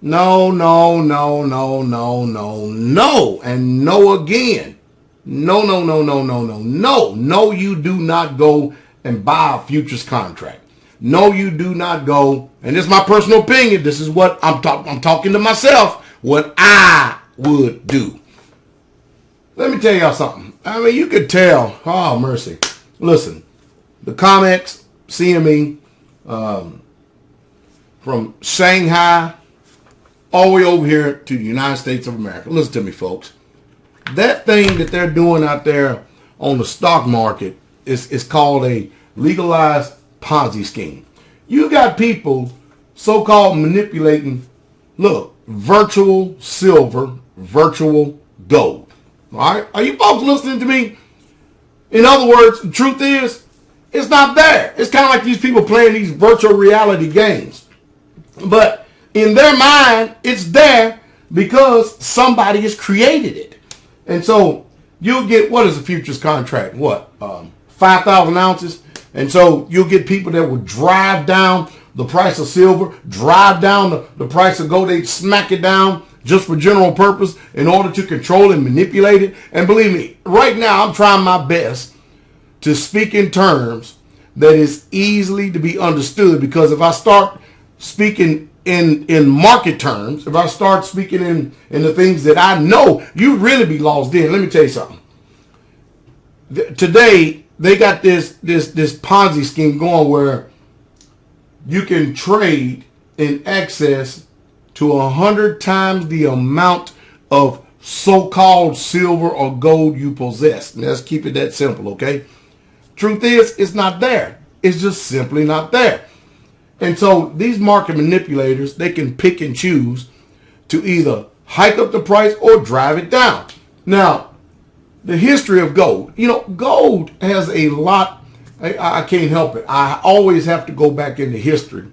No, no, no, no, no, no, no, and no again. No, no, no, no, no, no, no. No, you do not go and buy a futures contract. No, you do not go, and this is my personal opinion. This is what I'm talking to myself, what I would do. Let me tell y'all something. I mean, you could tell. Oh, mercy. Listen, the comments, CME, from Shanghai all the way over here to the United States of America. Listen to me, folks. That thing that they're doing out there on the stock market is called a legalized Ponzi scheme. You got people so-called manipulating, look, virtual silver, virtual gold. All right? Are you folks listening to me? In other words, the truth is, it's not there. It's kind of like these people playing these virtual reality games. But in their mind, it's there because somebody has created it. And so you'll get, what is a futures contract? What? 5,000 ounces? And so you'll get people that will drive down the price of silver, drive down the price of gold. They smack it down just for general purpose in order to control and manipulate it. And believe me, right now I'm trying my best to speak in terms that is easily to be understood, because if I start speaking in market terms, if I start speaking in the things that I know, you really be lost in. Let me tell you something. Today, they got this Ponzi scheme going where you can trade in excess to 100 times the amount of so-called silver or gold you possess. Let's keep it that simple, okay? Truth is, it's not there. It's just simply not there. And so these market manipulators, they can pick and choose to either hike up the price or drive it down. Now, the history of gold. You know, gold has a lot. I can't help it. I always have to go back into history.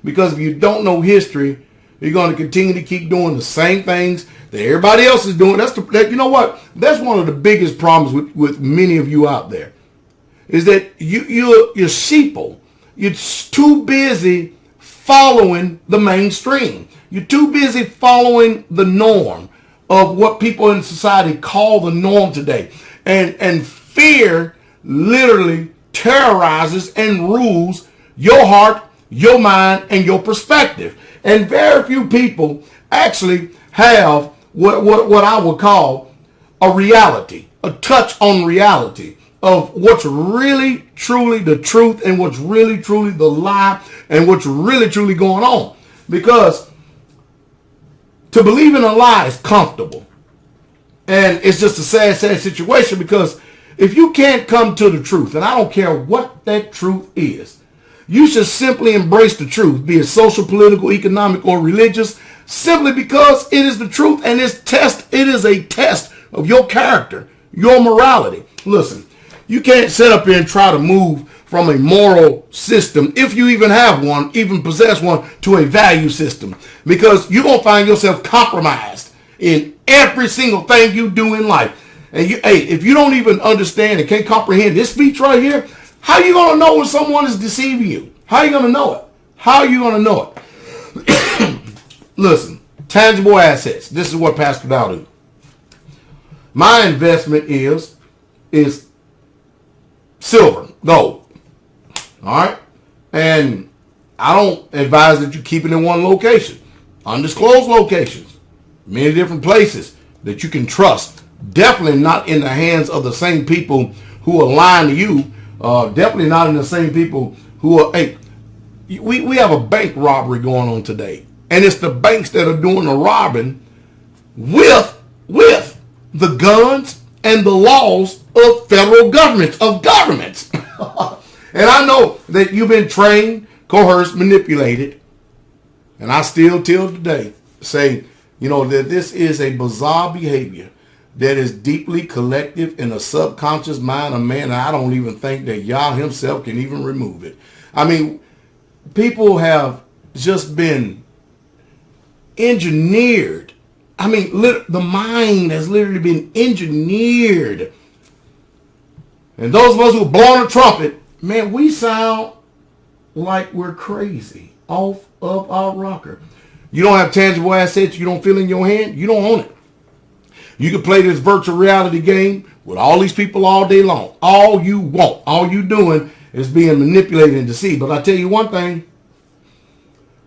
Because if you don't know history, you're going to continue to keep doing the same things that everybody else is doing. You know what? That's one of the biggest problems with many of you out there. Is that you're sheeple. You're too busy following the mainstream. You're too busy following the norm of what people in society call the norm today. And fear literally terrorizes and rules your heart, your mind, and your perspective. And very few people actually have what I would call a reality, a touch on reality of what's really truly the truth and what's really truly the lie and what's really truly going on. Because to believe in a lie is comfortable. And it's just a sad, sad situation, because if you can't come to the truth, and I don't care what that truth is, you should simply embrace the truth, be it social, political, economic, or religious, simply because it is the truth, and it is a test of your character, your morality. Listen, you can't sit up here and try to move from a moral system, if you even have one, even possess one, to a value system, because you're going to find yourself compromised in every single thing you do in life. And if you don't even understand and can't comprehend this speech right here, how are you going to know when someone is deceiving you? How are you going to know it? How are you going to know it? Listen, tangible assets. This is what Pastor Dow do. My investment is silver, gold. All right? And I don't advise that you keep it in one location. Undisclosed locations. Many different places that you can trust. Definitely not in the hands of the same people who are lying to you. Definitely not in the same people who are... Hey, we have a bank robbery going on today. And it's the banks that are doing the robbing with the guns and the laws of federal governments, And I know that you've been trained, coerced, manipulated. And I still, till today, say, that this is a bizarre behavior that is deeply collective in the subconscious mind of man. And I don't even think that Yah himself can even remove it. I mean, people have just been engineered. I mean, the mind has literally been engineered. And those of us who are blowing a trumpet, man, we sound like we're crazy off of our rocker. You don't have tangible assets you don't feel in your hand, you don't own it. You can play this virtual reality game with all these people all day long. All you want. All you doing is being manipulated and deceived. But I tell you one thing.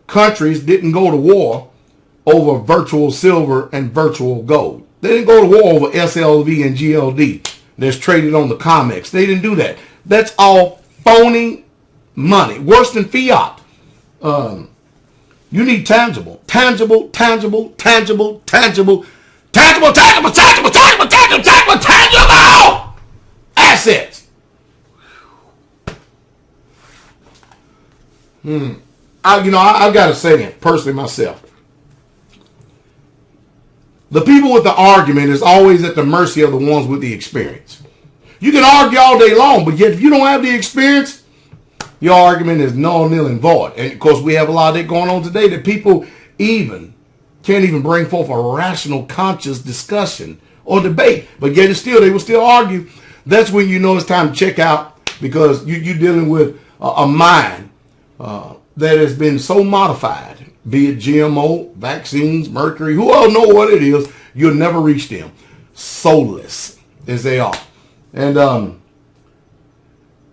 Countries didn't go to war over virtual silver and virtual gold. They didn't go to war over SLV and GLD that's traded on the COMEX. They didn't do that. That's all phony money. Worse than fiat. You need tangible assets. I've got to say it personally myself. The people with the argument is always at the mercy of the ones with the experience. You can argue all day long, but yet if you don't have the experience, your argument is null, nil, and void. And of course, we have a lot of that going on today that people can't even bring forth a rational, conscious discussion or debate. But yet they will still argue. That's when you know it's time to check out, because you're dealing with a mind that has been so modified, be it GMO, vaccines, mercury, who all know what it is, you'll never reach them. Soulless as they are. And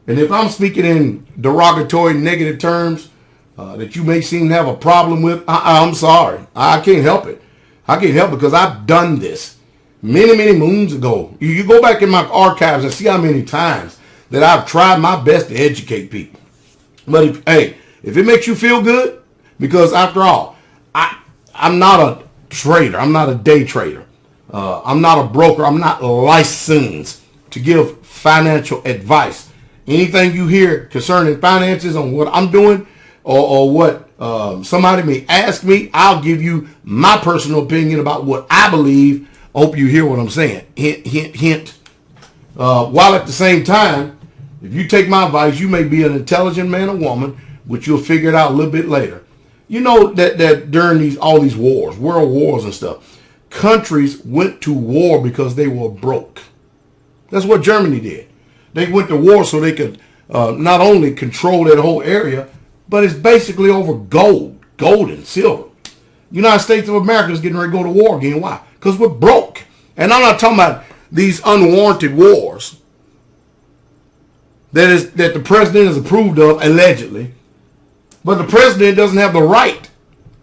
if I'm speaking in derogatory, negative terms that you may seem to have a problem with, I'm sorry. I can't help it. I can't help it because I've done this many, many moons ago. You go back in my archives and see how many times that I've tried my best to educate people. But if it makes you feel good, because after all, I'm not a trader. I'm not a day trader. I'm not a broker. I'm not licensed to give financial advice. Anything you hear concerning finances on what I'm doing or what somebody may ask me, I'll give you my personal opinion about what I believe. I hope you hear what I'm saying. Hint, hint, hint. While at the same time, if you take my advice, you may be an intelligent man or woman, which you'll figure it out a little bit later. You know that during all these wars, world wars and stuff, countries went to war because they were broke. That's what Germany did. They went to war so they could not only control that whole area, but it's basically over gold and silver. United States of America is getting ready to go to war again. Why? Because we're broke. And I'm not talking about these unwarranted wars that the president has approved of, allegedly. But the president doesn't have the right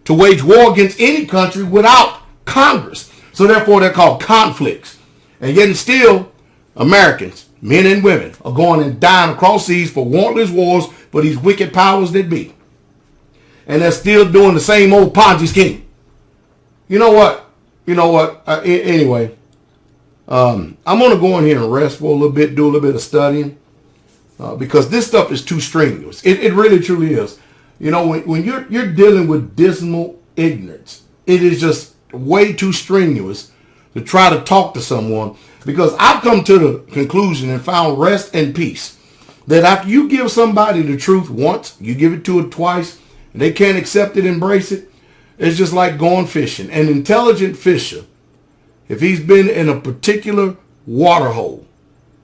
to wage war against any country without Congress. So therefore, they're called conflicts. And yet still, Americans, men and women, are going and dying across seas for warrantless wars for these wicked powers that be. And they're still doing the same old Ponzi scheme. You know what? Anyway, I'm going to go in here and rest for a little bit, do a little bit of studying. Because this stuff is too strenuous. It really, truly is. You know, when you're dealing with dismal ignorance, it is just way too strenuous to try to talk to someone. Because I've come to the conclusion and found rest and peace that after you give somebody the truth once, you give it to it twice, and they can't accept it, embrace it, it's just like going fishing. An intelligent fisher, if he's been in a particular water hole,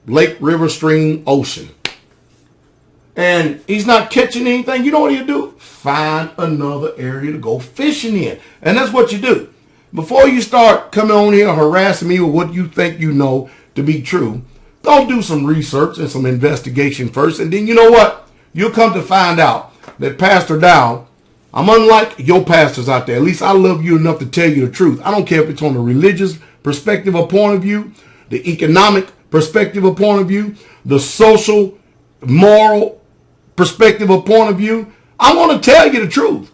lake, river, stream, ocean, and he's not catching anything, you know what he'll do? Find another area to go fishing in. And that's what you do. Before you start coming on here harassing me with what you think you know to be true, go do some research and some investigation first. And then you know what? You'll come to find out that Pastor Dow, I'm unlike your pastors out there. At least I love you enough to tell you the truth. I don't care if it's on the religious perspective or point of view, the economic perspective or point of view, the social, moral perspective or point of view. I want to tell you the truth.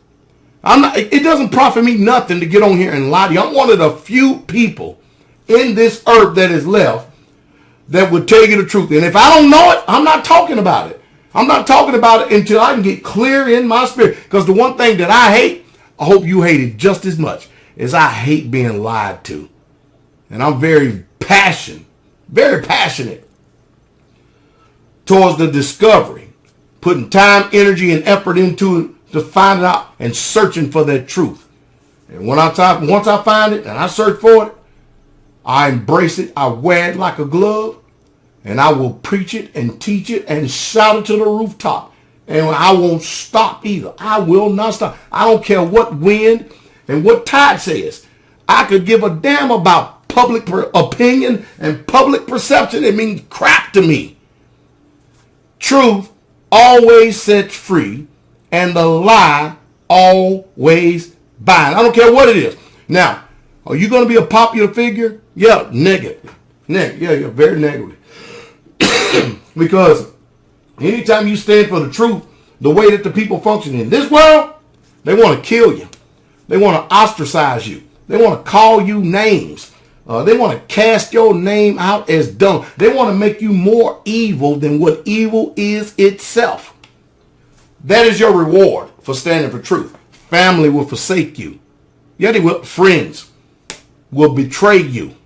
It doesn't profit me nothing to get on here and lie to you. I'm one of the few people in this earth that is left that would tell you the truth. And if I don't know it, I'm not talking about it. I'm not talking about it until I can get clear in my spirit. Because the one thing that I hate, I hope you hate it just as much, is I hate being lied to. And I'm very passionate towards the discovery, putting time, energy, and effort into it to find it out and searching for that truth. And once I find it and I search for it, I embrace it, I wear it like a glove, and I will preach it and teach it and shout it to the rooftop. And I won't stop either. I will not stop. I don't care what wind and what Todd says. I could give a damn about public opinion and public perception. It means crap to me. Truth always sets free, and the lie always binds. I don't care what it is. Now, are you going to be a popular figure? Yeah, negative. Yeah, you're very negative. Because anytime you stand for the truth, the way that the people function in this world, they want to kill you. They want to ostracize you. They want to call you names. They want to cast your name out as dumb. They want to make you more evil than what evil is itself. That is your reward for standing for truth. Family will forsake you. Yeah, they will. Friends will betray you.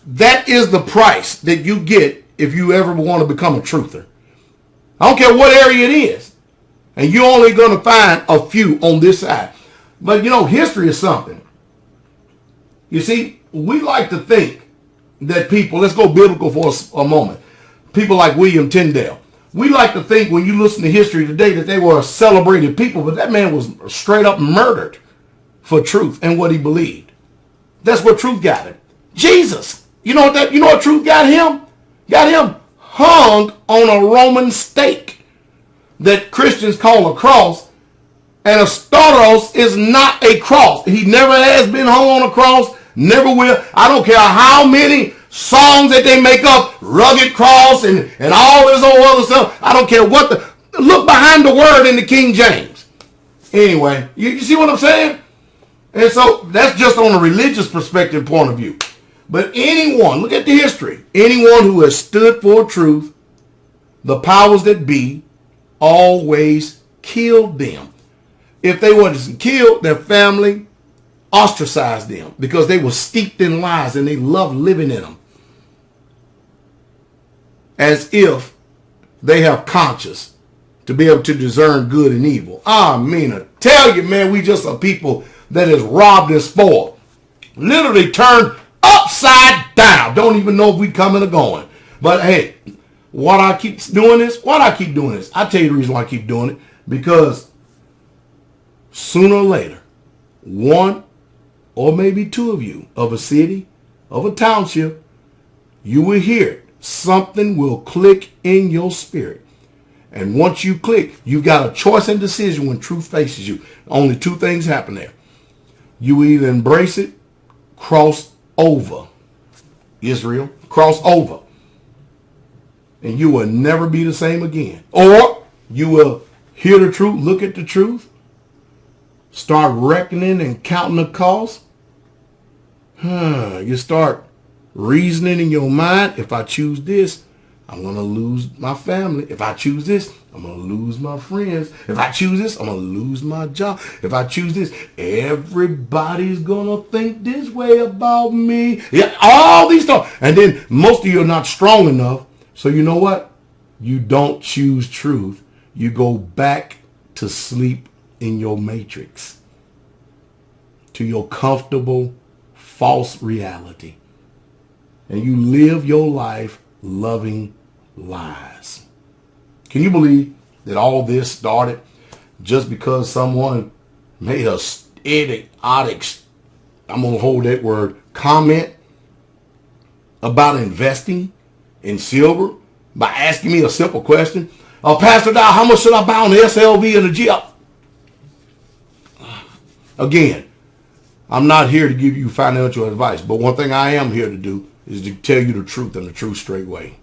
That is the price that you get if you ever want to become a truther. I don't care what area it is. And you're only going to find a few on this side. But, you know, history is something. You see, we like to think that people, let's go biblical for a moment. People like William Tyndale. We like to think when you listen to history today that they were a celebrated people, but that man was straight up murdered for truth and what he believed. That's what truth got him. Jesus. You know what truth got him? Got him hung on a Roman stake that Christians call a cross. And a stauros is not a cross. He never has been hung on a cross, never will. I don't care how many songs that they make up, rugged cross and all this old other stuff. I don't care what look behind the word in the King James. Anyway, you see what I'm saying? And so that's just on a religious perspective point of view. But anyone, look at the history, anyone who has stood for truth, the powers that be always killed them. If they wasn't killed, their family ostracized them because they were steeped in lies and they loved living in them. As if they have conscience to be able to discern good and evil. I mean, I tell you, man, we just are people that is robbed and spoiled. Literally turned upside down. Don't even know if we coming or going. But hey, why do I keep doing this? I tell you the reason why I keep doing it. Because sooner or later, one or maybe two of you of a city, of a township, you will hear it. Something will click in your spirit. And once you click, you've got a choice and decision when truth faces you. Only two things happen there. You will either embrace it, cross over. Israel, cross over. And you will never be the same again. Or you will hear the truth, look at the truth, start reckoning and counting the cost. You start reasoning in your mind. If I choose this, I'm going to lose my family. If I choose this, I'm going to lose my friends. If I choose this, I'm going to lose my job. If I choose this, everybody's going to think this way about me. Yeah, all these thoughts. And then most of you are not strong enough. So you know what? You don't choose truth. You go back to sleep in your matrix, to your comfortable false reality. And you live your life loving lies. Can you believe that all this started just because someone made a idiotic, I'm going to hold that word, comment about investing in silver by asking me a simple question? Pastor Dow, how much should I buy on the SLV and the Geo? Again, I'm not here to give you financial advice, but one thing I am here to do is to tell you the truth and the truth straight way.